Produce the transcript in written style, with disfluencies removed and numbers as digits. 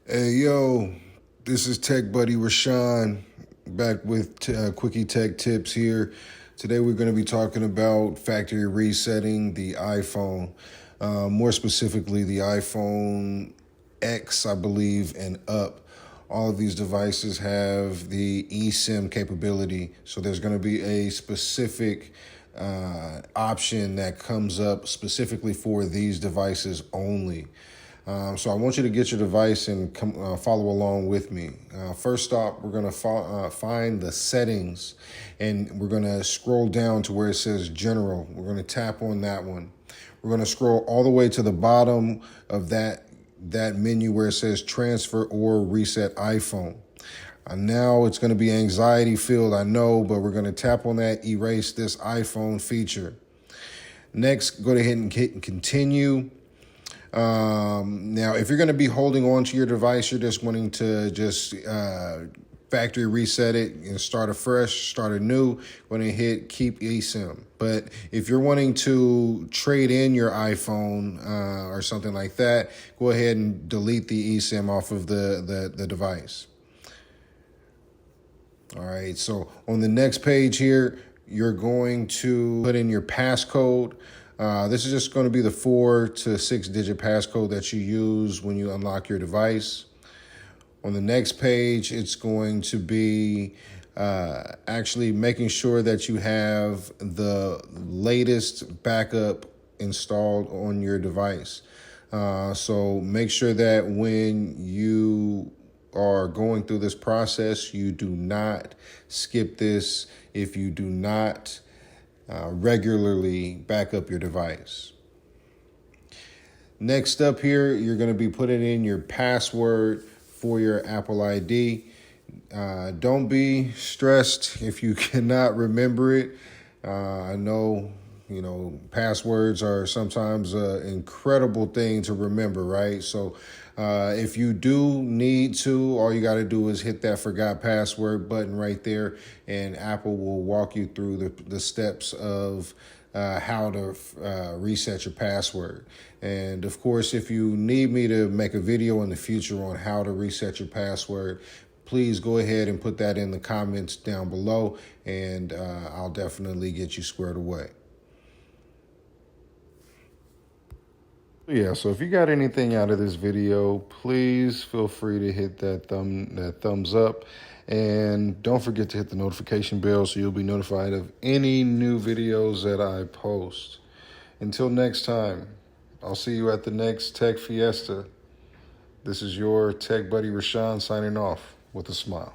Hey, yo, this is Tech Buddy Rashawn back with Quickie Tech Tips here. Today we're going to be talking about factory resetting the iPhone, more specifically the iPhone X, I believe, and up. All of these devices have the eSIM capability, so there's going to be a specific option that comes up specifically for these devices only. So I want you to get your device and follow along with me. First off, we're going to find the settings, and we're going to scroll down to where it says General. We're going to tap on that one. We're going to scroll all the way to the bottom of that menu where it says Transfer or Reset iPhone. Now it's going to be anxiety filled, I know, but we're going to tap on that Erase this iPhone feature. Next, go ahead and hit Continue. Now, if you're going to be holding on to your device, you're just wanting to factory reset it and start afresh, start anew, going to hit Keep eSIM. But if you're wanting to trade in your iPhone or something like that, go ahead and delete the eSIM off of the device. All right, so on the next page here, you're going to put in your passcode. This is just going to be the 4 to 6 digit passcode that you use when you unlock your device. On the next page, it's going to be actually making sure that you have the latest backup installed on your device. So make sure that when you are going through this process, you do not skip this if you do not regularly back up your device. Next up here, you're going to be putting in your password for your Apple ID. Don't be stressed if you cannot remember it. I know, passwords are sometimes an incredible thing to remember, right? So if you do need to, all you got to do is hit that forgot password button right there, and Apple will walk you through the steps of how to reset your password. And of course, if you need me to make a video in the future on how to reset your password, please go ahead and put that in the comments down below, and I'll definitely get you squared away. Yeah, so if you got anything out of this video, please feel free to hit that thumbs up, and don't forget to hit the notification bell so you'll be notified of any new videos that I post. Until next time, I'll see you at the next Tech Fiesta. This is your Tech Buddy Rashawn signing off with a smile.